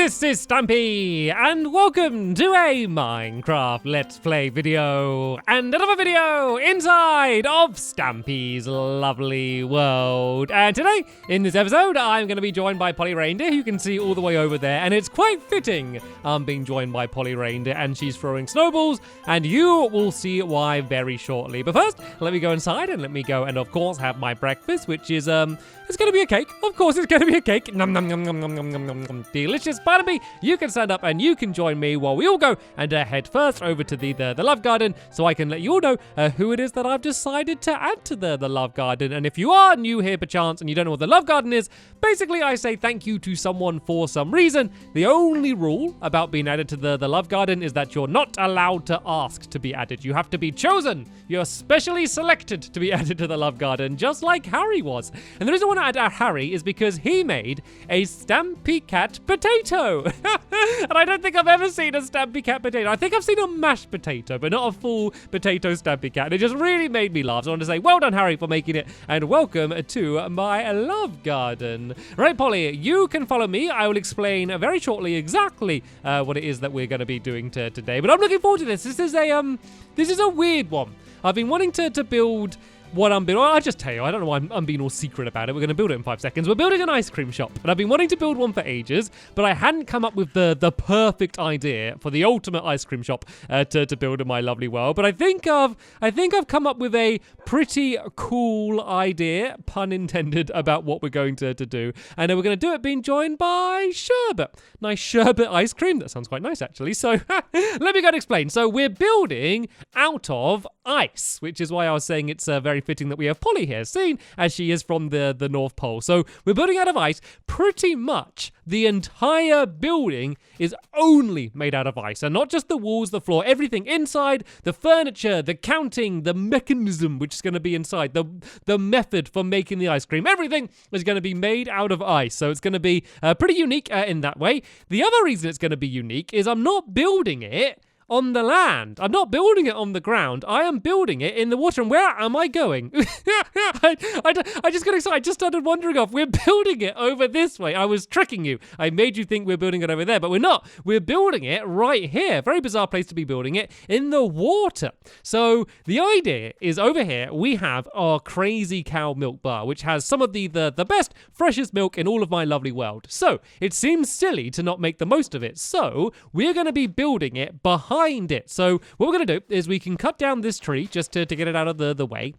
this is Stampy, and welcome to a Minecraft Let's Play video, and another video inside of Stampy's lovely world. And today, in this episode, I'm going to be joined by Polly Reindeer, who you can see all the way over there, and it's quite fitting I'm being joined by Polly Reindeer, and she's throwing snowballs, and you will see why very shortly. But first, let me go inside, and let me go and, of course, have my breakfast, which is, it's going to be a cake. Of course, it's going to be a cake. Nom, nom, nom, nom, nom, nom, nom, nom, nom. Delicious. Barnaby, you can stand up and you can join me while we all go and head first over to the love garden, so I can let you all know who it is that I've decided to add to the love garden. And if you are new here perchance and you don't know what the love garden is, basically I say thank you to someone for some reason. The only rule about being added to the love garden is that you're not allowed to ask to be added. You have to be chosen. You're specially selected to be added to the love garden, just like Harry was. And the reason I want to add Harry is because he made a Stampy Cat potato. And I don't think I've ever seen a Stampy Cat potato. I think I've seen a mashed potato, but not a full potato Stampy Cat. And it just really made me laugh. So I want to say well done, Harry, for making it, and welcome to my love garden. Right, Polly, you can follow me. I will explain very shortly exactly what it is that we're going to be doing today. But I'm looking forward to this. This is a weird one. I've been wanting to build what I'm building. I'll just tell you, I don't know why I'm being all secret about it. We're going to build it in 5 seconds. We're building an ice cream shop, and I've been wanting to build one for ages, but I hadn't come up with the perfect idea for the ultimate ice cream shop to build in my lovely world. But I think I've come up with a pretty cool idea, pun intended, about what we're going to do. And we're going to do it being joined by sherbet. Nice sherbet ice cream. That sounds quite nice, actually. So let me go and explain. So we're building out of ice, which is why I was saying it's very fitting that we have Polly here, seeing as she is from the North Pole. So we're building out of ice. Pretty much the entire building is only made out of ice, and not just the walls, the floor, everything inside, the furniture, the counting, the mechanism which is going to be inside, the method for making the ice cream, everything is going to be made out of ice. So it's going to be pretty unique in that way. The other reason it's going to be unique is I'm not building it on the land. I'm not building it on the ground. I am building it in the water. And where am I going? I just got excited. I just started wandering off. We're building it over this way. I was tricking you. I made you think we're building it over there, but we're not. We're building it right here. Very bizarre place to be building it, in the water. So the idea is over here, we have our crazy cow milk bar, which has some of the best, freshest milk in all of my lovely world. So it seems silly to not make the most of it. So we're going to be building it behind it. So what we're going to do is we can cut down this tree just to get it out of the way.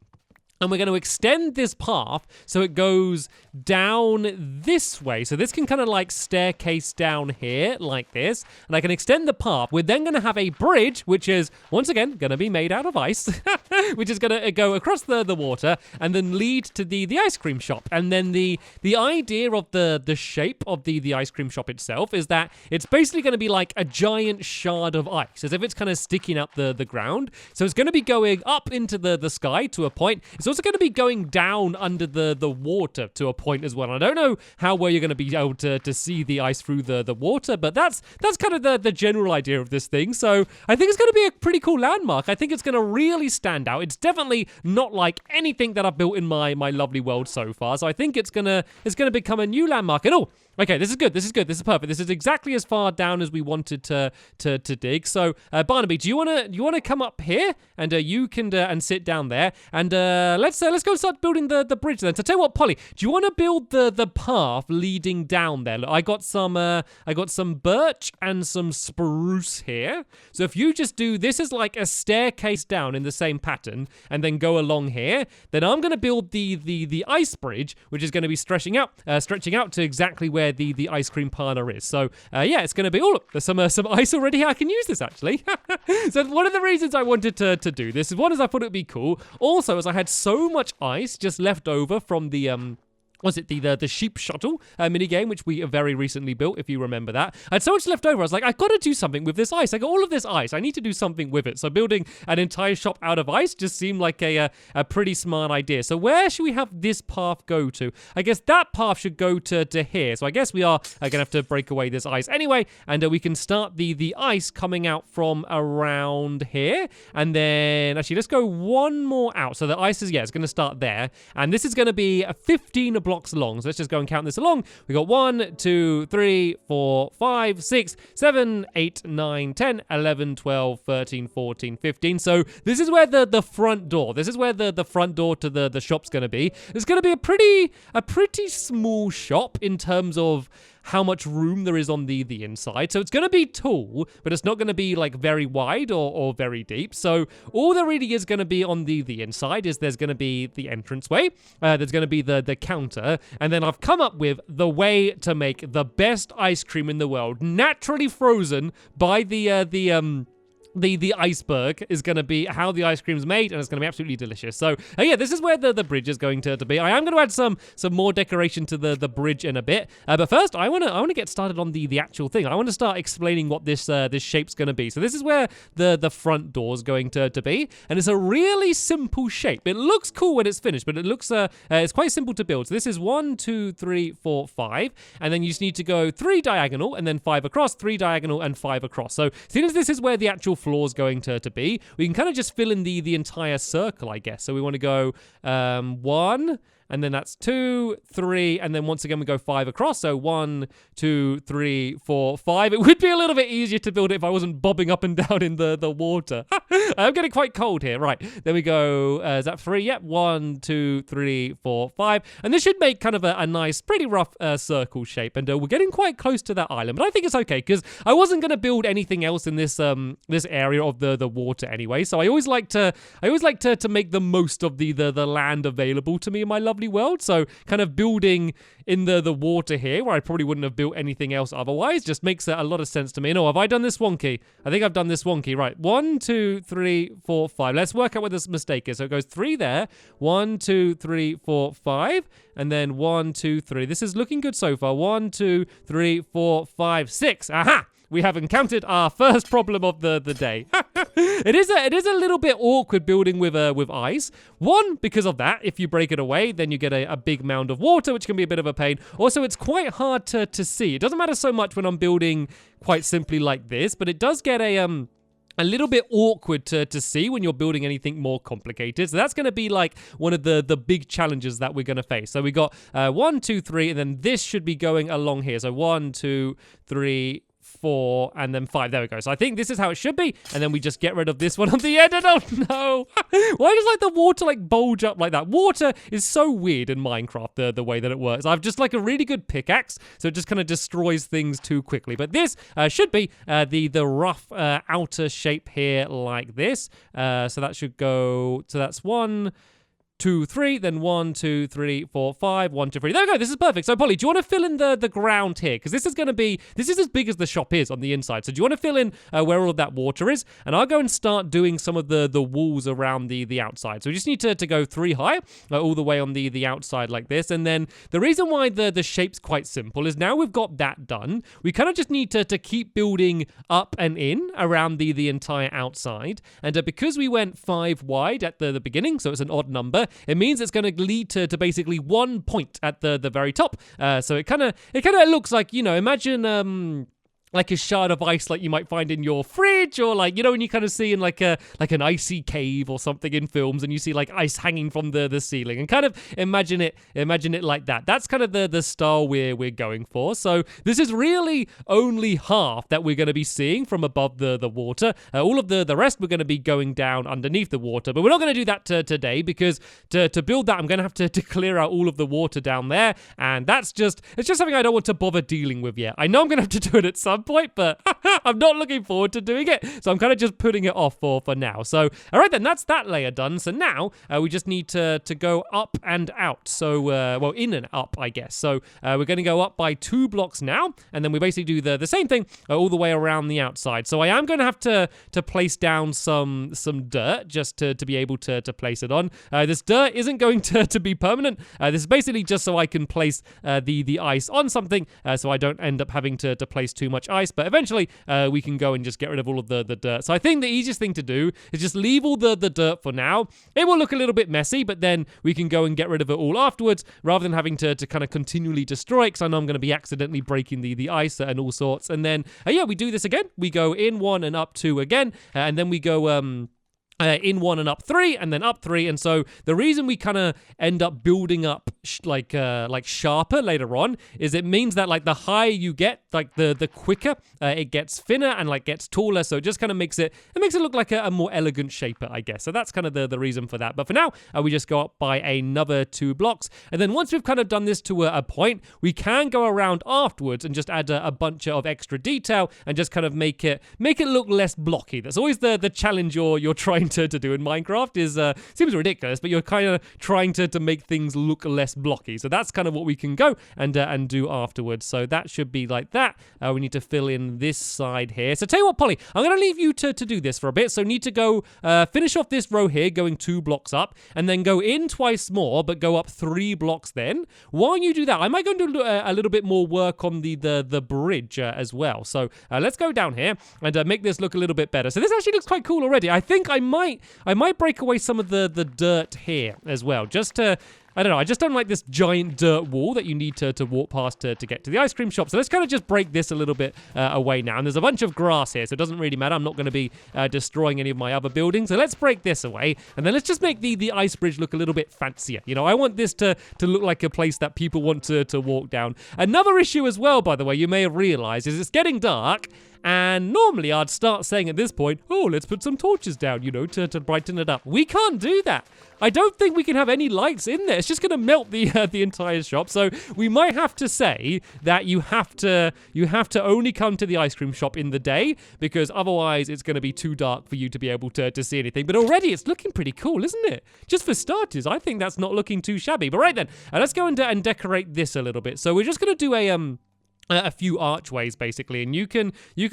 And we're going to extend this path so it goes down this way. So this can kind of like staircase down here like this. And I can extend the path. We're then going to have a bridge, which is, once again, going to be made out of ice, which is going to go across the water and then lead to the ice cream shop. And then the idea of the shape of the ice cream shop itself is that it's basically going to be like a giant shard of ice, as if it's kind of sticking up the ground. So it's going to be going up into the sky to a point. It's also going to be going down under the water to a point as well. I don't know how well you're going to be able to see the ice through the water, but that's kind of the general idea of this thing. So I think it's going to be a pretty cool landmark. I think it's going to really stand out. It's definitely not like anything that I've built in my lovely world so far. So I think it's gonna become a new landmark. And okay, this is good. This is good. This is perfect. This is exactly as far down as we wanted to dig. So Barnaby, do you wanna come up here and you can and sit down there, and let's go and start building the bridge then. So tell you what, Polly, do you want to build the path leading down there? Look, I got some birch and some spruce here. So if you just do this is like a staircase down in the same pattern, and then go along here, then I'm gonna build the ice bridge, which is going to be stretching out to exactly where the ice cream parlor is. So yeah, it's going to be, oh look, there's some ice already here. I can use this actually. So one of the reasons I wanted to do this is, one is I thought it'd be cool. Also, as I had so much ice just left over from the was it the sheep shuttle mini game, which we very recently built, if you remember that. I had so much left over, I was like, I've got to do something with this ice. I got all of this ice. I need to do something with it. So building an entire shop out of ice just seemed like a pretty smart idea. So where should we have this path go to? I guess that path should go to here. So I guess we are going to have to break away this ice anyway, and we can start the ice coming out from around here. And then, actually, let's go one more out. So the ice is, yeah, it's going to start there. And this is going to be 15 blocks blocks long. So let's just go and count this along. We got 1, 2, 3, 4, 5, 6, 7, 8, 9, 10, 11, 12, 13, 14, 15. So this is where the front door, this is where the front door to the shop's going to be. It's going to be a pretty small shop in terms of how much room there is on the inside. So it's going to be tall, but it's not going to be like very wide or very deep. So all there really is going to be on the inside is there's going to be the entranceway, there's going to be the counter, and then I've come up with the way to make the best ice cream in the world, naturally frozen by the iceberg is going to be how the ice cream's made, and it's going to be absolutely delicious. So yeah, this is where the bridge is going to be. I am going to add some more decoration to the bridge in a bit, but first I want to get started on the actual thing. I want to start explaining what this shape's going to be. So this is where the front door is going to be, and it's a really simple shape. It looks cool when it's finished, but it looks it's quite simple to build. So this is 1, 2, 3, 4, 5, and then you just need to go 3 diagonal and then 5 across, 3 diagonal and 5 across. So seeing as this is where the actual floor is going to be, we can kind of just fill in the entire circle, I guess. So we want to go 1, and then that's 2, 3, and then once again we go 5 across. So 1, 2, 3, 4, 5. It would be a little bit easier to build it if I wasn't bobbing up and down in the water. I'm getting quite cold here. Right, there we go. Is that 3? Yep. 1, 2, 3, 4, 5. And this should make kind of a nice, pretty rough circle shape. And we're getting quite close to that island, but I think it's okay because I wasn't going to build anything else in this this area of the water anyway. So I always like to make the most of the land available to me in my lovely world. So kind of building in the water here where I probably wouldn't have built anything else otherwise just makes a lot of sense to me. No, have I done this wonky? I think I've done this wonky. Right, 1, 2, 3, 4, 5. Let's work out where this mistake is. So it goes 3 there, 1, 2, 3, 4, 5, and then 1, 2, 3. This is looking good so far. 1, 2, 3, 4, 5, 6. Aha! We have encountered our first problem of the day. It is a little bit awkward building with ice. One, because of that, if you break it away, then you get a big mound of water, which can be a bit of a pain. Also, it's quite hard to see. It doesn't matter so much when I'm building quite simply like this, but it does get a little bit awkward to see when you're building anything more complicated. So that's going to be like one of the big challenges that we're going to face. So we got 1, 2, 3, and then this should be going along here. So 1, 2, 3, 4, and then 5. There we go. So I think this is how it should be, and then we just get rid of this one on the end. And oh no, why does like the water like bulge up like that? Water is so weird in Minecraft, the way that it works. I've just like a really good pickaxe, so it just kind of destroys things too quickly. But this should be the rough outer shape here like this. So that should go, so that's 1, 2, 3, then 1, 2, 3, 4, 5, 1, 2, 3. There we go. This is perfect. So, Polly, do you want to fill in the ground here? Because this is as big as the shop is on the inside. So, do you want to fill in where all of that water is? And I'll go and start doing some of the walls around the outside. So, we just need to go 3 high, all the way on the outside like this. And then the reason why the shape's quite simple is now we've got that done. We kind of just need to keep building up and in around the entire outside. And because we went 5 wide at the beginning, so it's an odd number, it means it's going to lead to basically 1 point at the very top. So it kind of looks like, imagine like a shard of ice like you might find in your fridge, or like, when you kind of see in like an icy cave or something in films, and you see like ice hanging from the ceiling, and kind of imagine it like that. That's kind of the style we're going for. So this is really only half that we're going to be seeing from above the water. All of the rest we're going to be going down underneath the water, but we're not going to do that today, because to build that I'm going to have to clear out all of the water down there, and it's just something I don't want to bother dealing with yet. I know I'm going to have to do it at some point, but I'm not looking forward to doing it, so I'm kind of just putting it off for now. So all right, then that's that layer done. So now we just need to go up and out. So well, in and up, I guess. So we're going to go up by 2 blocks now, and then we basically do the same thing all the way around the outside. So I am going to have to place down some dirt just to be able to place it on. This dirt isn't going to be permanent. This is basically just so I can place the ice on something, so I don't end up having to place too much ice, but eventually we can go and just get rid of all of the dirt. So I think the easiest thing to do is just leave all the dirt for now. It will look a little bit messy, but then we can go and get rid of it all afterwards, rather than having to kind of continually destroy it, because I know I'm going to be accidentally breaking the ice and all sorts. And then yeah, we do this again. We go in 1 and up 2 again, and then we go in 1 and up 3, and then up 3, and so the reason we kind of end up building up like sharper later on is it means that like the higher you get, like the quicker it gets thinner and like gets taller, so it just kind of makes it look like a more elegant shaper, I guess. So that's kind of the reason for that. But for now, we just go up by another 2 blocks, and then once we've kind of done this to a point, we can go around afterwards and just add a bunch of extra detail and just kind of make it look less blocky. That's always the challenge you're trying to do in Minecraft. Is seems ridiculous, but you're kind of trying to make things look less blocky. So that's kind of what we can go and do afterwards. So that should be like that. We need to fill in this side here. So tell you what, Polly, I'm going to leave you to do this for a bit. So need to go finish off this row here, going 2 blocks up, and then go in twice more, but go up 3 blocks then. While you do that, I might go and do a little bit more work on the bridge as well. So let's go down here and make this look a little bit better. So this actually looks quite cool already. I think I might break away some of the dirt here as well, just to, I don't know, I just don't like this giant dirt wall that you need to walk past to get to the ice cream shop. So let's kind of just break this a little bit away now. And there's a bunch of grass here, so it doesn't really matter. I'm not going to be destroying any of my other buildings. So let's break this away. And then let's just make the ice bridge look a little bit fancier. You know, I want this to look like a place that people want to walk down. Another issue as well, by the way, you may have realized, is it's getting dark. And normally I'd start saying at this point, oh, let's put some torches down, you know, to brighten it up. We can't do that. I don't think we can have any lights in there. It's just going to melt the entire shop. So we might have to say that you have to only come to the ice cream shop in the day, because otherwise it's going to be too dark for you to be able to see anything. But already it's looking pretty cool, isn't it? Just for starters, I think that's not looking too shabby. But right then, let's go and decorate this a little bit. So we're just going to do a few archways basically, and you can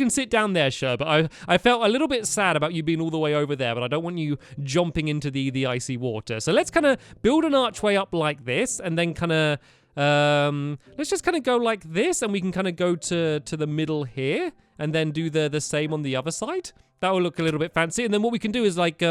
sit down there, sure, but I felt a little bit sad about you being all the way over there, but I don't want you jumping into the icy water. So let's kind of build an archway up like this, and then kind of let's just kind of go like this, and we can kind of go to the middle here, and then do the same on the other side. That will look a little bit fancy. And then what we can do is like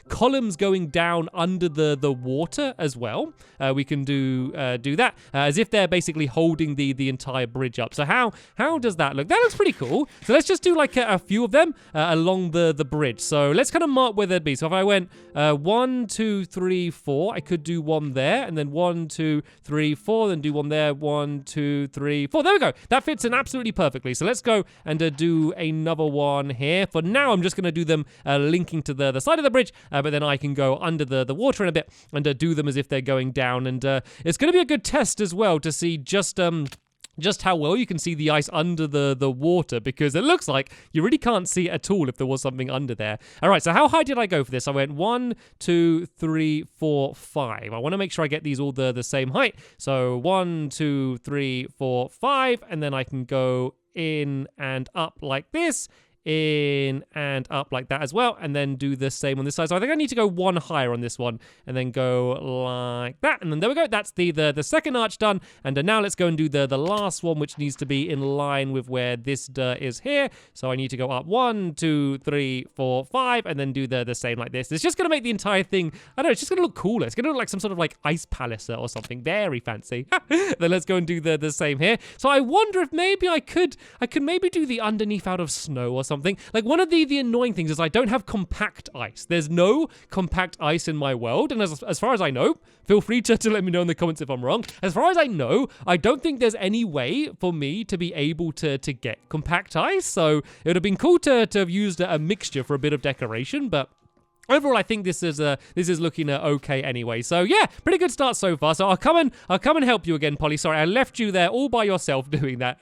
columns going down under the water as well. We can do that as if they're basically holding the entire bridge up. So how does that look? That looks pretty cool. So let's just do like a few of them along the bridge. So let's kind of mark where they'd be. So if I went 1, 2, 3, 4, I could do one there, and then 1, 2, 3, 4, then do one there. 1, 2, 3, 4. There we go. That fits in absolutely perfectly. So let's go and do another one here. For now, I'm just going to do them linking to the side of the bridge, but then I can go under the water in a bit and do them as if they're going down. And it's going to be a good test as well to see just how well you can see the ice under the water, because it looks like you really can't see it at all if there was something under there. All right, so how high did I go for this? I went 1, 2, 3, 4, 5. I want to make sure I get these all the same height. So 1, 2, 3, 4, 5, and then I can go in and up like this, in and up like that as well, and then do the same on this side. So I think I need to go one higher on this one, and then go like that, and then there we go. That's the second arch done. And now let's go and do the last one, which needs to be in line with where this dirt is here. So I need to go up 1, 2, 3, 4, 5, and then do the same like this. It's just gonna make the entire thing, I don't know, it's just gonna look cooler. It's gonna look like some sort of like ice palace or something very fancy. Then let's go and do the same here. So I wonder if maybe I could maybe do the underneath out of snow or something. Like, one of the annoying things is I don't have compact ice. There's no compact ice in my world, and as far as I know, feel free to let me know in the comments if I'm wrong. As far as I know, I don't think there's any way for me to be able to get compact ice, so it would have been cool to have used a mixture for a bit of decoration, but overall, I think this is looking okay anyway. So yeah, pretty good start so far. So I'll come and help you again, Polly. Sorry, I left you there all by yourself doing that.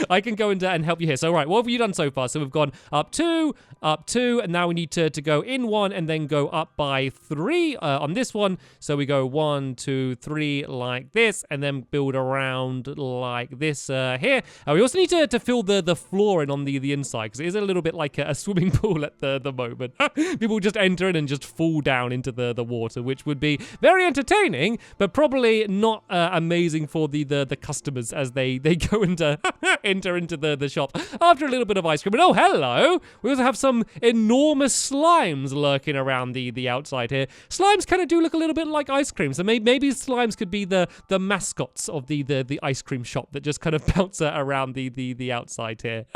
I can go and help you here. So right, what have you done so far? So we've gone up 2, and now we need to go in 1 and then go up by 3 on this one. So we go 1, 2, 3 like this, and then build around like this here. We also need to fill the floor in on the inside, because it is a little bit like a swimming pool at the moment. People just enter in and just fall down into the water, which would be very entertaining, but probably not amazing for the customers as they go and enter into the shop after a little bit of ice cream. And oh, hello! We also have some enormous slimes lurking around the outside here. Slimes kind of do look a little bit like ice cream, so maybe slimes could be the mascots of the ice cream shop that just kind of bounce around the outside here.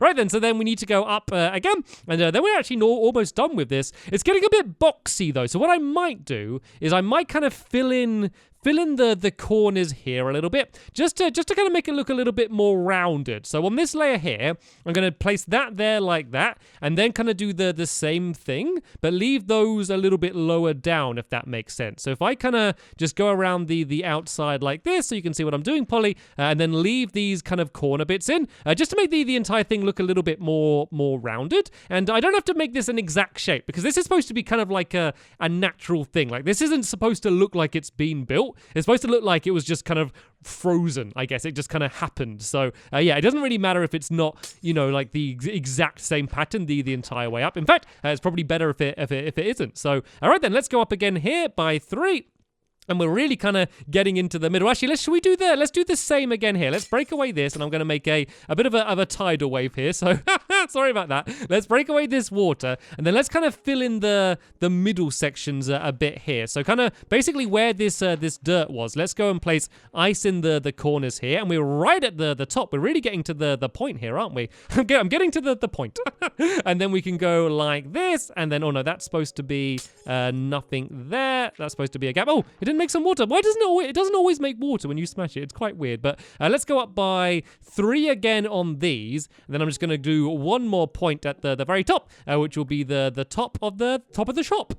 Right then, so then we need to go up again, and then we're actually almost done with this. It's getting a bit boxy though, so what I might do is I might kind of fill in the corners here a little bit, just to kind of make it look a little bit more rounded. So on this layer here, I'm going to place that there like that, and then kind of do the same thing, but leave those a little bit lower down, if that makes sense. So if I kind of just go around the outside like this, so you can see what I'm doing, Polly, and then leave these kind of corner bits in, just to make the entire thing look a little bit more rounded. And I don't have to make this an exact shape, because this is supposed to be kind of like a natural thing. Like, this isn't supposed to look like it's been built. It's supposed to look like it was just kind of frozen, I guess. It just kind of happened. So, yeah, it doesn't really matter if it's not, like the exact same pattern the entire way up. In fact, it's probably better if it isn't. So, all right, then, let's go up again here by 3. And we're really kind of getting into the middle. Actually, let's do the same again here. Let's break away this, and I'm going to make a bit of a tidal wave here. So sorry about that. Let's break away this water, and then let's kind of fill in the middle sections a bit here. So kind of basically where this dirt was. Let's go and place ice in the corners here, and we're right at the top. We're really getting to the point here, aren't we? I'm getting to the point. And then we can go like this, and then, oh no, that's supposed to be nothing there. That's supposed to be a gap. Oh, it didn't make some water. Why doesn't it doesn't always make water when you smash it? It's quite weird. But let's go up by 3 again on these, and then I'm just going to do one more point at the very top, which will be the top of the shop.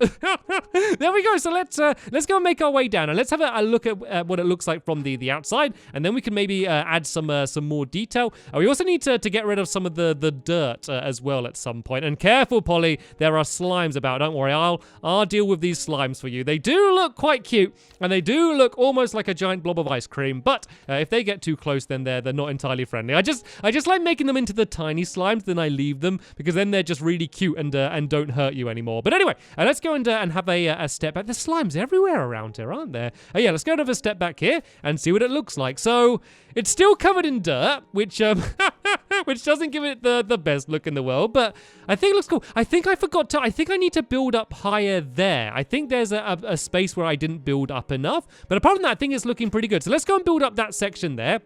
There we go. So let's go and make our way down, and let's have a look at what it looks like from the outside, and then we can maybe add some more detail. We also need to get rid of some of the dirt as well at some point. And careful, Polly, there are slimes about. Don't worry, I'll deal with these slimes for you. They do look quite cute, and they do look almost like a giant blob of ice cream, but if they get too close, then they're not entirely friendly. I just like making them into the tiny slimes, then I leave them, because then they're just really cute and don't hurt you anymore. But anyway, let's go and have a step back. There's slimes everywhere around here, aren't there? Yeah, let's go and have a step back here and see what it looks like. So it's still covered in dirt, which which doesn't give it the best look in the world, but I think it looks cool. I think I need to build up higher there. I think there's a space where I didn't build up enough, but apart from that, I think it's looking pretty good. So let's go and build up that section there.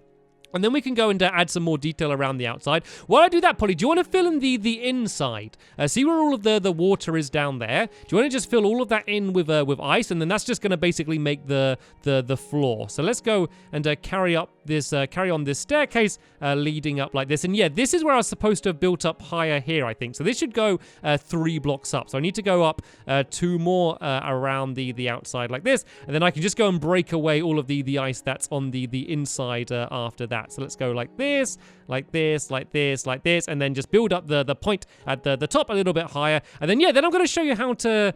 And then we can go and add some more detail around the outside. While I do that, Polly, do you want to fill in the inside? See where all of the water is down there? Do you want to just fill all of that in with ice? And then that's just going to basically make the floor. So let's go and carry on this staircase leading up like this. And yeah, this is where I was supposed to have built up higher here, I think. So this should go 3 blocks up. So I need to go up 2 more around the outside like this. And then I can just go and break away all of the ice that's on the inside after that. So let's go like this, like this, like this, like this, and then just build up the point at the top a little bit higher. And then, yeah, then I'm going to show you how to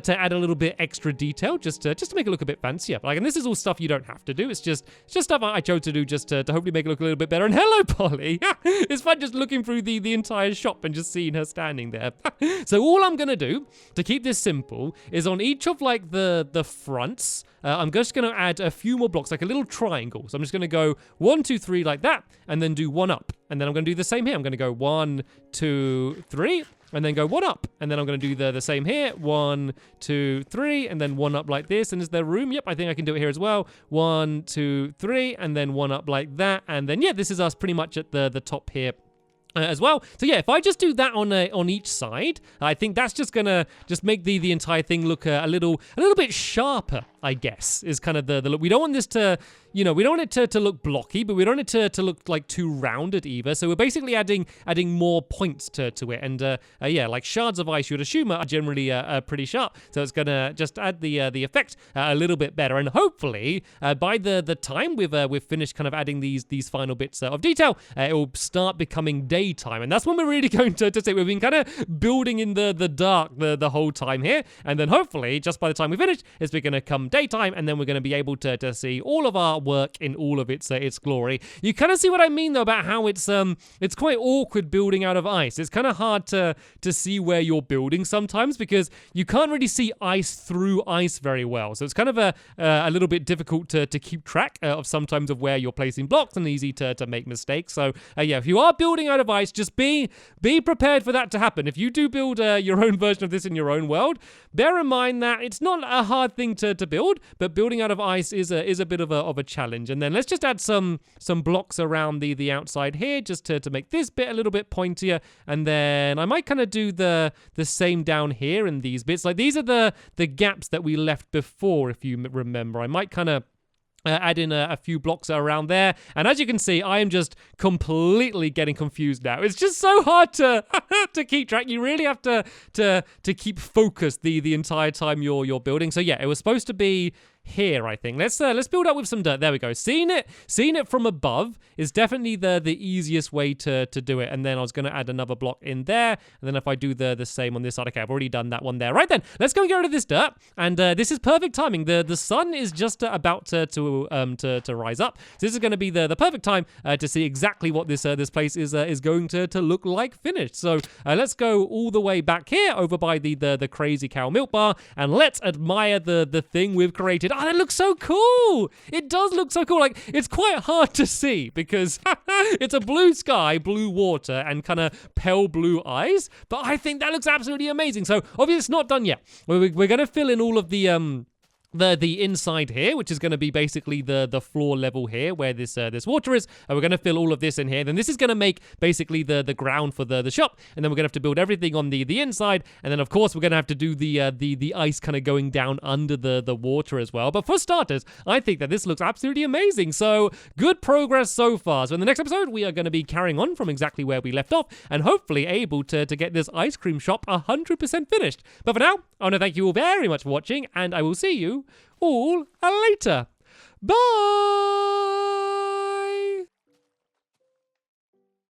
add a little bit extra detail just to make it look a bit fancier. And this is all stuff you don't have to do. It's just stuff I chose to do just to hopefully make it look a little bit better. And hello, Polly. It's fun just looking through the entire shop and just seeing her standing there. So all I'm going to do to keep this simple is on each of like the fronts, I'm just going to add a few more blocks, like a little triangle. So I'm just going to go 1, 2, 3 like that, and then do 1 up. And then I'm going to do the same here. I'm going to go 1, 2, 3, and then go 1 up. And then I'm going to do the same here. 1, 2, 3, and then 1 up like this. And is there room? Yep, I think I can do it here as well. 1, 2, 3, and then 1 up like that. And then, yeah, this is us pretty much at the top here. As well. So yeah, if I just do that on each side, I think that's just gonna make the entire thing look a little bit sharper, I guess, is kind of the look. We don't want this to, we don't want it to look blocky, but we don't want it to look like too rounded either. So we're basically adding more points to it. And yeah, like shards of ice, you would assume are generally pretty sharp. So it's gonna just add the effect a little bit better. And hopefully by the time we've finished kind of adding these final bits of detail, it will start becoming daytime. And that's when we're really going to say we've been kind of building in the dark the whole time here. And then hopefully just by the time we finish, it's going to come daytime, and then we're going to be able to see all of our work in all of its glory. You kind of see what I mean though about how it's quite awkward building out of ice. It's kind of hard to see where you're building sometimes because you can't really see ice through ice very well. So it's kind of a little bit difficult to keep track of sometimes of where you're placing blocks, and easy to make mistakes. So yeah, if you are building out of ice, just be prepared for that to happen. If you do build your own version of this in your own world, bear in mind that it's not a hard thing to build, but building out of ice is a bit of a challenge. And then let's just add some blocks around the outside here, just to make this bit a little bit pointier. And then I might kind of do the same down here in these bits. Like these are the gaps that we left before, if you remember. I might kind of add in a few blocks around there, and as you can see, I am just completely getting confused now. It's just so hard to to keep track. You really have to keep focused the entire time you're building. So yeah, it was supposed to be here, I think. Let's build up with some dirt. There we go. Seeing it from above is definitely the easiest way to do it. And then I was going to add another block in there, and then if I do the same on this side, okay, I've already done that one there. Right then, let's go and get rid of this dirt. And this is perfect timing. The sun is just about to rise up. So this is going to be the perfect time to see exactly what this place is going to look like finished. So let's go all the way back here over by the crazy cow milk bar, and let's admire the thing we've created. Oh, that looks so cool. It does look so cool. Like, it's quite hard to see because it's a blue sky, blue water, and kind of pale blue eyes. But I think that looks absolutely amazing. So obviously it's not done yet. We're going to fill in all of the inside here, which is going to be basically the floor level here where this water is, and we're going to fill all of this in here. Then this is going to make basically the ground for the shop, and then we're going to have to build everything on the inside, and then of course we're going to have to do the ice kind of going down under the water as well. But for starters, I think that this looks absolutely amazing. So good progress so far. So in the next episode, we are going to be carrying on from exactly where we left off, and hopefully able to get this ice cream shop 100% finished. But for now, I want to thank you all very much for watching, and I will see you all later. Bye!